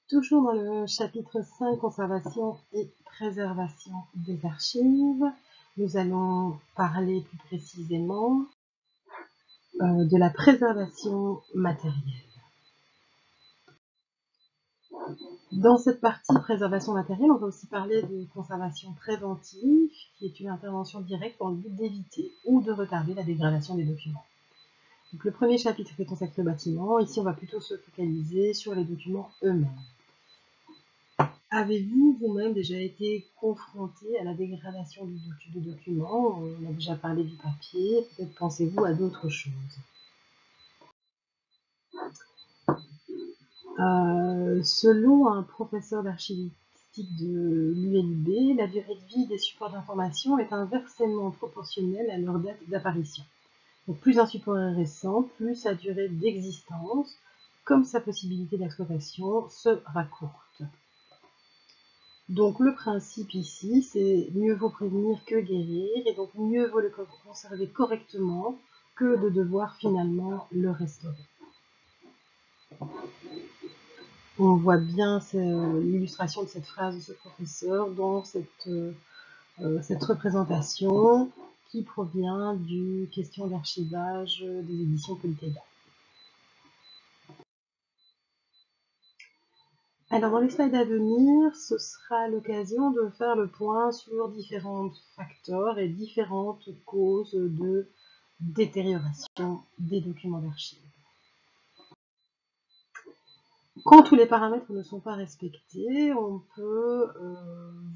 Toujours dans le chapitre 5, conservation et préservation des archives, nous allons parler plus précisément de la préservation matérielle. Dans cette partie préservation matérielle, on va aussi parler de conservation préventive, qui est une intervention directe dans le but d'éviter ou de retarder la dégradation des documents. Donc, le premier chapitre est consacré au bâtiment. Ici, on va plutôt se focaliser sur les documents eux-mêmes. Avez-vous vous-même déjà été confronté à la dégradation de documents? On a déjà parlé du papier, peut-être pensez-vous à d'autres choses. Selon un professeur d'archivistique de l'ULB, la durée de vie des supports d'information est inversement proportionnelle à leur date d'apparition. Donc plus un support est récent, plus sa durée d'existence, comme sa possibilité d'exploitation, sera courte. Donc le principe ici, c'est mieux vaut prévenir que guérir, et donc mieux vaut le conserver correctement que de devoir finalement le restaurer. On voit bien l'illustration de cette phrase de ce professeur dans cette représentation qui provient du Question d'archivage des éditions Polytechnique. Alors dans les slides à venir, ce sera l'occasion de faire le point sur différents facteurs et différentes causes de détérioration des documents d'archives. Quand tous les paramètres ne sont pas respectés, on peut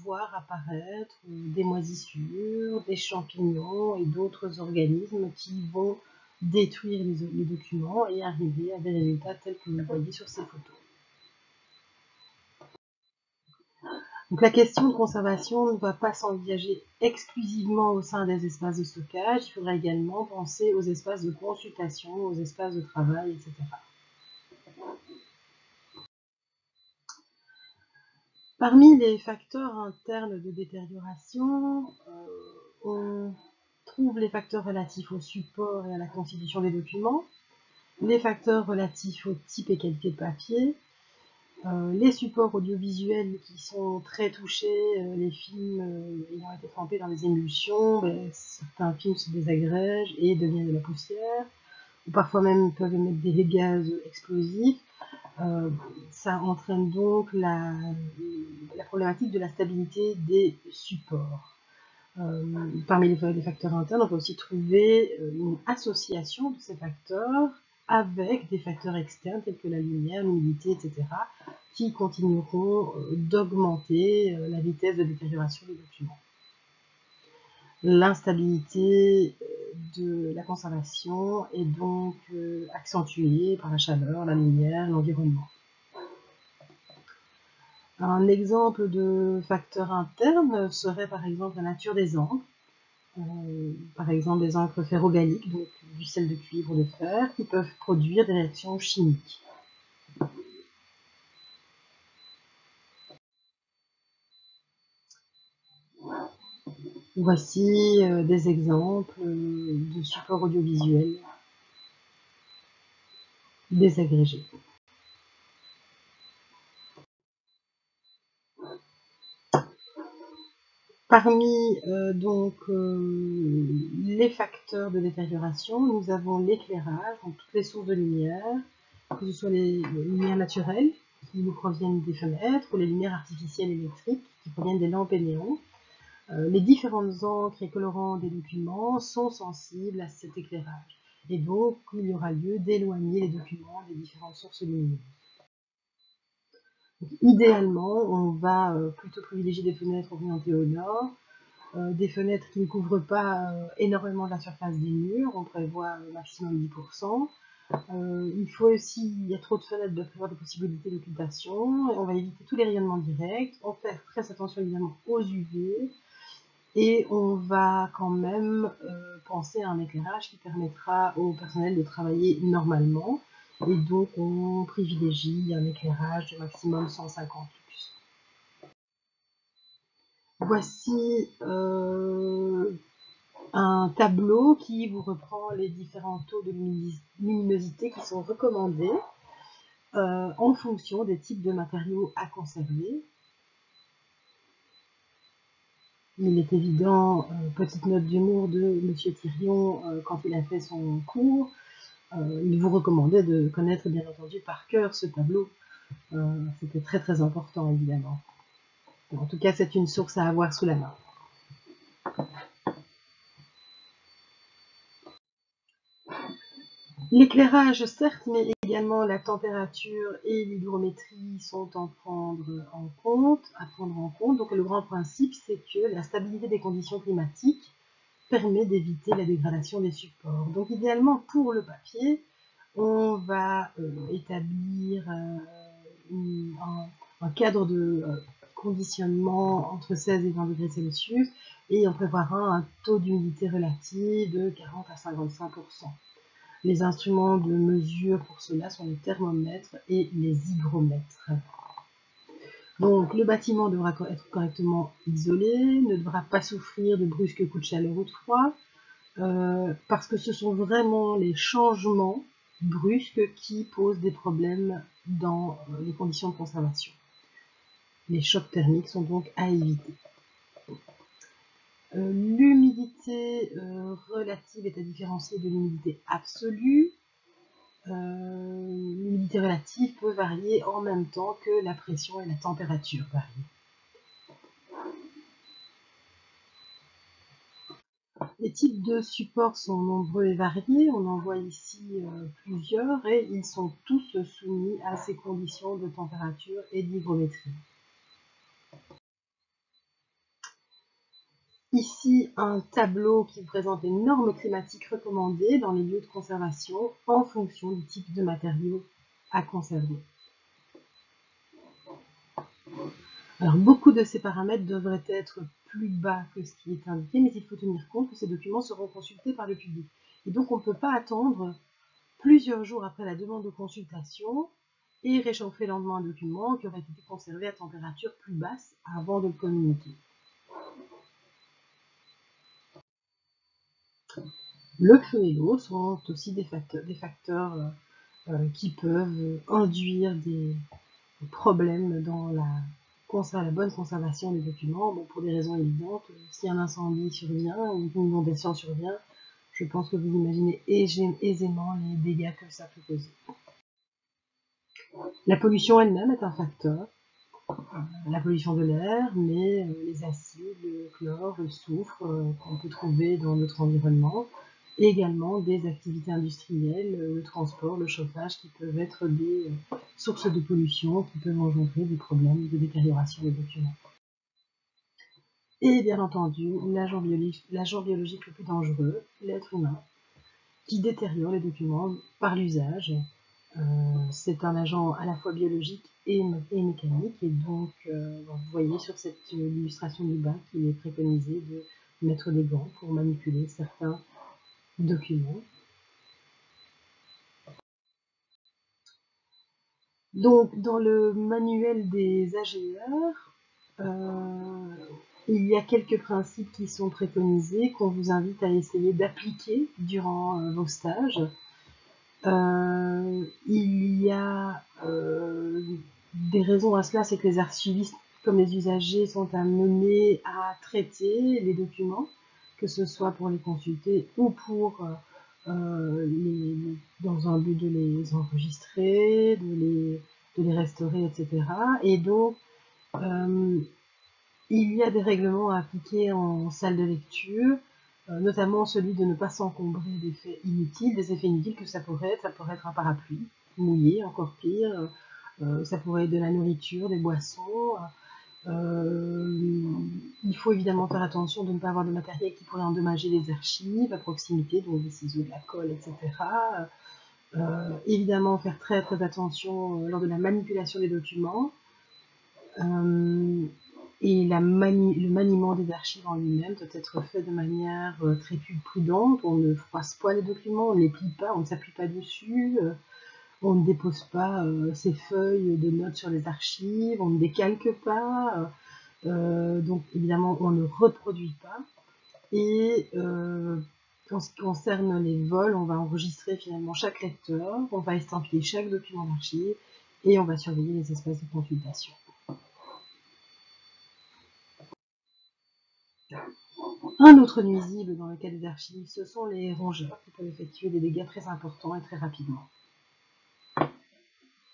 voir apparaître des moisissures, des champignons et d'autres organismes qui vont détruire les documents et arriver à des résultats tels que vous le voyez sur ces photos. Donc la question de conservation ne va pas s'envisager exclusivement au sein des espaces de stockage, il faudra également penser aux espaces de consultation, aux espaces de travail, etc. Parmi les facteurs internes de détérioration, on trouve les facteurs relatifs au support et à la constitution des documents, les facteurs relatifs au type et qualité de papier, les supports audiovisuels qui sont très touchés, les films ayant été trempés dans des émulsions, certains films se désagrègent et deviennent de la poussière, ou parfois même peuvent émettre des gaz explosifs. Ça entraîne donc la problématique de la stabilité des supports. Parmi les facteurs internes, on peut aussi trouver une association de ces facteurs avec des facteurs externes tels que la lumière, l'humidité, etc., qui continueront d'augmenter la vitesse de détérioration des documents. L'instabilité de la conservation est donc accentuée par la chaleur, la lumière, l'environnement. Un exemple de facteur interne serait par exemple la nature des encres. Par exemple des encres ferrogaliques, donc du sel de cuivre ou de fer, qui peuvent produire des réactions chimiques. Voici des exemples de supports audiovisuels désagrégés. Parmi les facteurs de détérioration, nous avons l'éclairage, donc toutes les sources de lumière, que ce soit les lumières naturelles qui nous proviennent des fenêtres ou les lumières artificielles électriques qui proviennent des lampes et néons. Les différentes encres et colorants des documents sont sensibles à cet éclairage. Et donc, il y aura lieu d'éloigner les documents des différentes sources lumineuses. Donc, idéalement, on va plutôt privilégier des fenêtres orientées au nord, des fenêtres qui ne couvrent pas énormément de la surface des murs, on prévoit maximum 10%. Il faut aussi, il y a trop de fenêtres, doit prévoir des possibilités d'occultation, on va éviter tous les rayonnements directs, on fait très attention évidemment aux UV, et on va quand même penser à un éclairage qui permettra au personnel de travailler normalement. Et donc on privilégie un éclairage de maximum 150 lux. Voici un tableau qui vous reprend les différents taux de luminosité qui sont recommandés. en fonction des types de matériaux à conserver. Il est évident, petite note d'humour de Monsieur Thirion quand il a fait son cours, il vous recommandait de connaître bien entendu par cœur ce tableau. C'était très très important évidemment. En tout cas, c'est une source à avoir sous la main. L'éclairage, certes, mais également la température et l'hygrométrie sont à prendre en compte. Donc le grand principe, c'est que la stabilité des conditions climatiques permet d'éviter la dégradation des supports. Donc idéalement, pour le papier, on va établir un cadre de conditionnement entre 16 et 20 degrés Celsius et on prévoira un taux d'humidité relative de 40 à 55%. Les instruments de mesure pour cela sont les thermomètres et les hygromètres. Donc le bâtiment devra être correctement isolé, ne devra pas souffrir de brusques coups de chaleur ou de froid, parce que ce sont vraiment les changements brusques qui posent des problèmes dans les conditions de conservation. Les chocs thermiques sont donc à éviter. L'humidité relative est à différencier de l'humidité absolue. L'humidité relative peut varier en même temps que la pression et la température varient. Les types de supports sont nombreux et variés, on en voit ici plusieurs et ils sont tous soumis à ces conditions de température et d'hygrométrie. Ici, un tableau qui présente les normes climatiques recommandées dans les lieux de conservation en fonction du type de matériaux à conserver. Alors, beaucoup de ces paramètres devraient être plus bas que ce qui est indiqué, mais il faut tenir compte que ces documents seront consultés par le public. Et donc, on ne peut pas attendre plusieurs jours après la demande de consultation et réchauffer le lendemain un document qui aurait été conservé à température plus basse avant de le communiquer. Le feu et l'eau sont aussi des facteurs qui peuvent induire des problèmes dans la bonne conservation des documents. Bon, pour des raisons évidentes, si un incendie survient ou une inondation survient, je pense que vous imaginez aisément les dégâts que ça peut causer. La pollution elle-même est un facteur. La pollution de l'air, mais les acides, le chlore, le soufre qu'on peut trouver dans notre environnement, et également des activités industrielles, le transport, le chauffage, qui peuvent être des sources de pollution, qui peuvent engendrer des problèmes de détérioration des documents. Et bien entendu, l'agent biologique le plus dangereux, l'être humain, qui détériore les documents par l'usage. C'est un agent à la fois biologique et mécanique, et donc vous voyez sur cette illustration du bas qu'il est préconisé de mettre des gants pour manipuler certains documents. Donc dans le manuel des AGR, il y a quelques principes qui sont préconisés qu'on vous invite à essayer d'appliquer durant vos stages. Il y a des raisons à cela, c'est que les archivistes comme les usagers sont amenés à traiter les documents, que ce soit pour les consulter ou pour dans un but de les enregistrer, de les restaurer, etc. Et donc, il y a des règlements à appliquer en salle de lecture, notamment celui de ne pas s'encombrer d'effets inutiles, des effets inutiles que ça pourrait être un parapluie mouillé, encore pire, ça pourrait être de la nourriture, des boissons. Il faut évidemment faire attention de ne pas avoir de matériel qui pourrait endommager les archives à proximité, donc des ciseaux, de la colle, etc. Évidemment faire très très attention lors de la manipulation des documents. Et le maniement des archives en lui-même doit être fait de manière très prudente. On ne froisse pas les documents, on ne les plie pas, on ne s'appuie pas dessus, on ne dépose pas ses feuilles de notes sur les archives, on ne décalque pas, donc évidemment on ne reproduit pas. Et en ce qui concerne les vols, on va enregistrer finalement chaque lecteur, on va estampiller chaque document d'archive, et on va surveiller les espaces de consultation. Un autre nuisible dans le cas des archives, ce sont les rongeurs qui peuvent effectuer des dégâts très importants et très rapidement.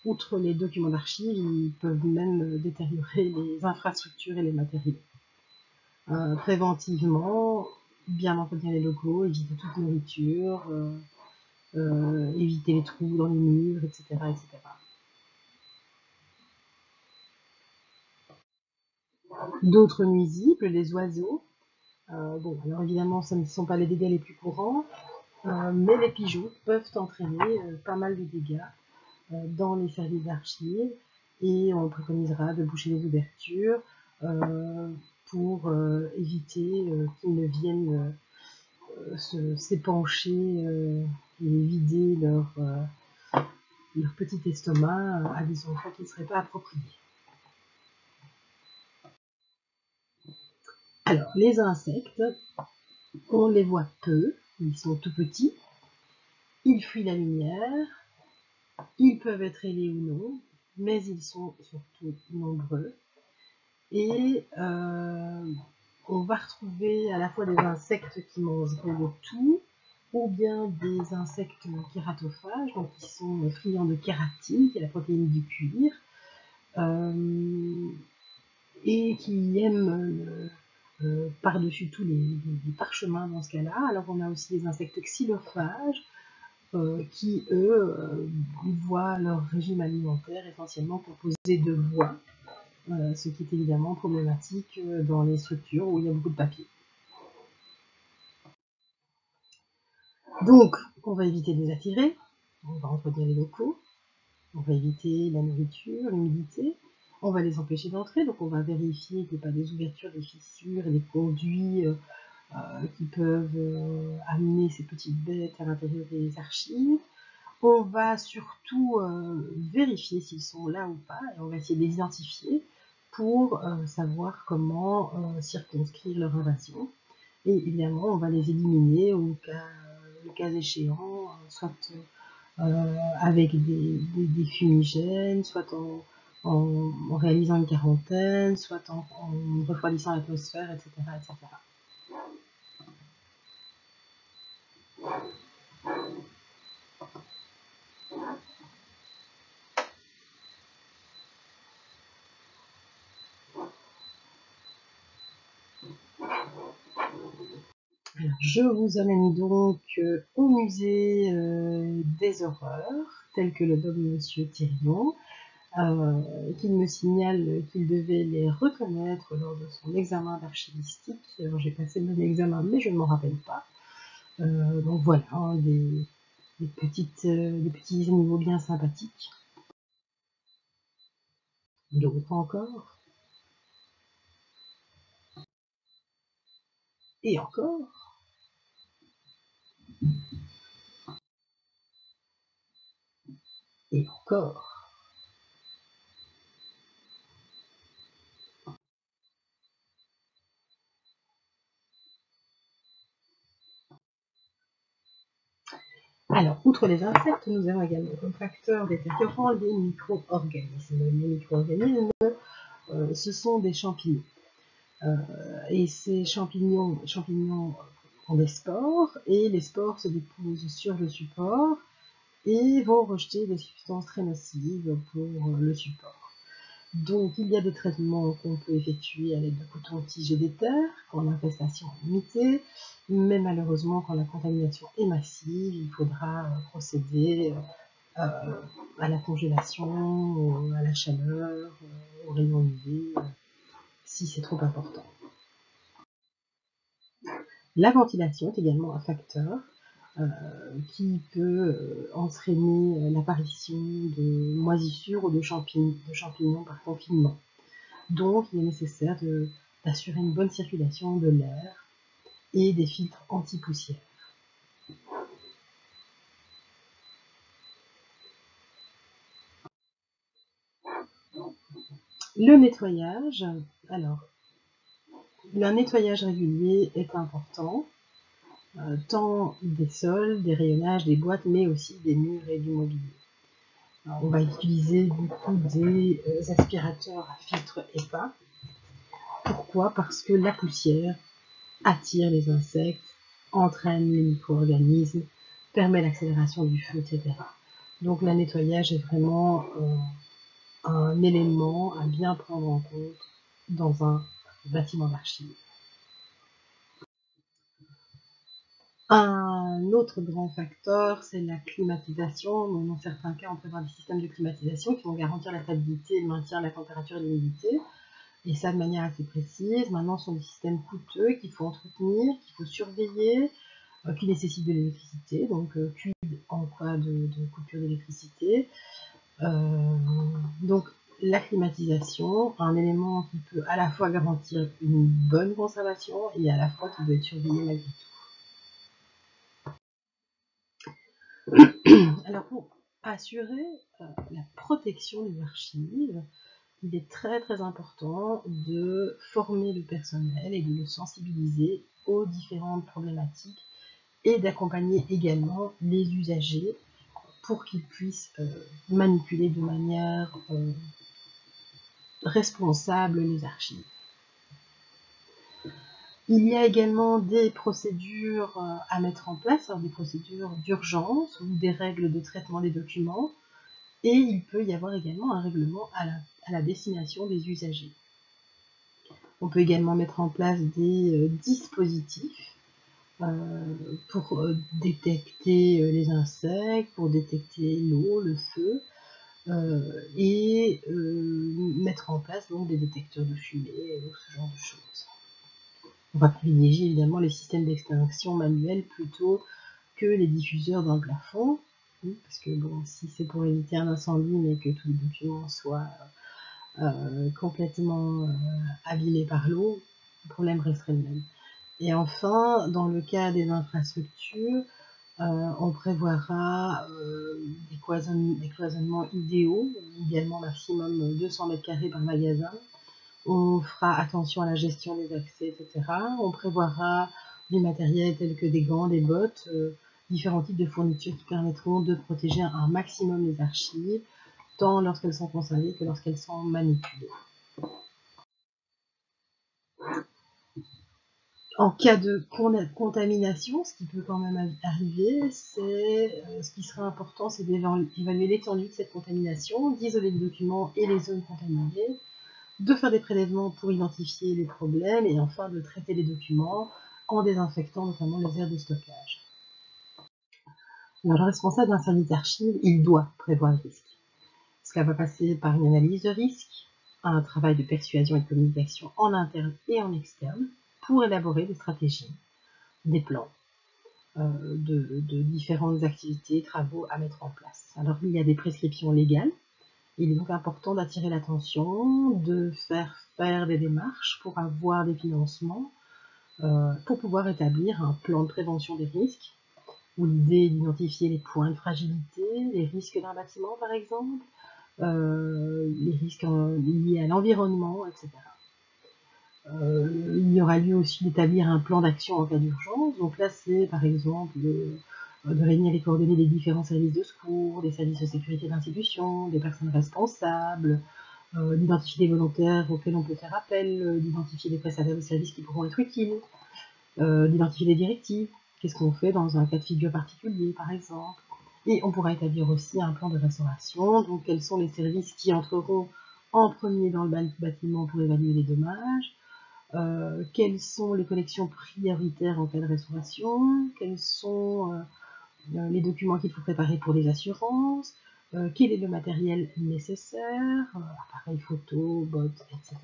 Outre les documents d'archives, ils peuvent même détériorer les infrastructures et les matériaux. Préventivement, bien entretenir les locaux, éviter toute nourriture, éviter les trous dans les murs, etc. etc. D'autres nuisibles, les oiseaux. Bon, alors évidemment, ce ne sont pas les dégâts les plus courants, mais les pigeons peuvent entraîner pas mal de dégâts dans les services d'archives, et on préconisera de boucher les ouvertures pour éviter qu'ils ne viennent s'épancher et vider leur petit estomac à des endroits qui ne seraient pas appropriés. Alors, les insectes, on les voit peu, ils sont tout petits, ils fuient la lumière, ils peuvent être ailés ou non, mais ils sont surtout nombreux. Et on va retrouver à la fois des insectes qui mangent de tout, ou bien des insectes kératophages, donc qui sont friands de kératine, qui est la protéine du cuir, et qui aiment par-dessus tout les parchemins dans ce cas-là. Alors on a aussi des insectes xylophages, qui eux voient leur régime alimentaire essentiellement composé de bois, ce qui est évidemment problématique dans les structures où il y a beaucoup de papier. Donc, on va éviter de les attirer, on va entretenir les locaux, on va éviter la nourriture, l'humidité, on va les empêcher d'entrer, donc on va vérifier qu'il n'y a pas des ouvertures, des fissures et des conduits qui peuvent amener ces petites bêtes à l'intérieur des archives. On va surtout vérifier s'ils sont là ou pas, et on va essayer de les identifier pour savoir comment circonscrire leur invasion. Et évidemment, on va les éliminer le cas échéant, soit avec des fumigènes, soit en réalisant une quarantaine, soit en refroidissant l'atmosphère, etc., etc. Alors, je vous amène donc au musée des horreurs, tel que le nomme Monsieur Thirion, qu'il me signale qu'il devait les reconnaître lors de son examen d'archivistique. Alors j'ai passé le même examen, mais je ne m'en rappelle pas. Donc voilà, hein, des petits animaux bien sympathiques. D'autres encore. Et encore. Et encore. Alors, outre les insectes, nous avons également comme facteurs détériorants les micro-organismes. Les micro-organismes, ce sont des champignons. Et ces champignons ont des spores, et les spores se déposent sur le support et vont rejeter des substances très nocives pour le support. Donc il y a des traitements qu'on peut effectuer à l'aide de coton-tige et d'éther quand l'infestation est limitée, mais malheureusement quand la contamination est massive, il faudra procéder à la congélation, à la chaleur, aux rayons UV, si c'est trop important. La ventilation est également un facteur qui peut entraîner l'apparition de moisissures ou de champignons par confinement. Donc, il est nécessaire d'assurer une bonne circulation de l'air et des filtres anti-poussière. Le nettoyage, alors, un nettoyage régulier est important, tant des sols, des rayonnages, des boîtes, mais aussi des murs et du mobilier. Alors, on va utiliser du coup des aspirateurs à filtre HEPA. Pourquoi? Parce que la poussière attire les insectes, entraîne les micro-organismes, permet l'accélération du feu, etc. Donc le nettoyage est vraiment un élément à bien prendre en compte dans un bâtiment d'archives. Un autre grand facteur, c'est la climatisation. Donc, dans certains cas, on prévoit des systèmes de climatisation qui vont garantir la stabilité et le maintien de la température et de l'humidité. Et ça de manière assez précise. Maintenant, ce sont des systèmes coûteux qu'il faut entretenir, qu'il faut surveiller, qui nécessitent de l'électricité, donc QUID en cas de coupure d'électricité. Donc la climatisation, un élément qui peut à la fois garantir une bonne conservation et à la fois qui doit être surveillé malgré tout. Alors pour assurer la protection des archives, il est très très important de former le personnel et de le sensibiliser aux différentes problématiques et d'accompagner également les usagers pour qu'ils puissent manipuler de manière responsable les archives. Il y a également des procédures à mettre en place, alors des procédures d'urgence ou des règles de traitement des documents, et il peut y avoir également un règlement à la destination des usagers. On peut également mettre en place des dispositifs pour détecter les insectes, pour détecter l'eau, le feu, et mettre en place donc des détecteurs de fumée, ce genre de choses. On va privilégier évidemment les systèmes d'extinction manuels plutôt que les diffuseurs dans le plafond, parce que bon, si c'est pour éviter un incendie mais que tous les documents soient complètement abîmés par l'eau, le problème resterait le même. Et enfin, dans le cas des infrastructures, on prévoira des cloisonnements idéaux, idéalement maximum 200 m² par magasin. On fera attention à la gestion des accès, etc. On prévoira du matériel tel que des gants, des bottes, différents types de fournitures qui permettront de protéger un maximum les archives, tant lorsqu'elles sont conservées que lorsqu'elles sont manipulées. En cas de contamination, ce qui peut quand même arriver, ce qui serait important, c'est d'évaluer l'étendue de cette contamination, d'isoler le document et les zones contaminées, de faire des prélèvements pour identifier les problèmes et enfin de traiter les documents en désinfectant notamment les aires de stockage. Alors, le responsable d'un service d'archives, il doit prévoir le risque. Cela va passer par une analyse de risque, un travail de persuasion et de communication en interne et en externe pour élaborer des stratégies, des plans de différentes activités, travaux à mettre en place. Alors il y a des prescriptions légales. Il est donc important d'attirer l'attention, de faire des démarches pour avoir des financements, pour pouvoir établir un plan de prévention des risques, où l'idée est d'identifier les points de fragilité, les risques d'un bâtiment par exemple, les risques liés à l'environnement, etc. Il y aura lieu aussi d'établir un plan d'action en cas d'urgence. Donc là, c'est par exemple de réunir les coordonnées des différents services de secours, des services de sécurité d'institution, des personnes responsables, d'identifier des volontaires auxquels on peut faire appel, d'identifier des prestataires de services qui pourront être utiles, d'identifier des directives. Qu'est-ce qu'on fait dans un cas de figure particulier, par exemple. Et on pourra établir aussi un plan de restauration. Donc, quels sont les services qui entreront en premier dans le bâtiment pour évaluer les dommages, quelles sont les collections prioritaires en cas de restauration, quels sont les documents qu'il faut préparer pour les assurances, quel est le matériel nécessaire, appareil photo, bottes, etc.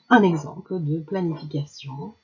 Un exemple de planification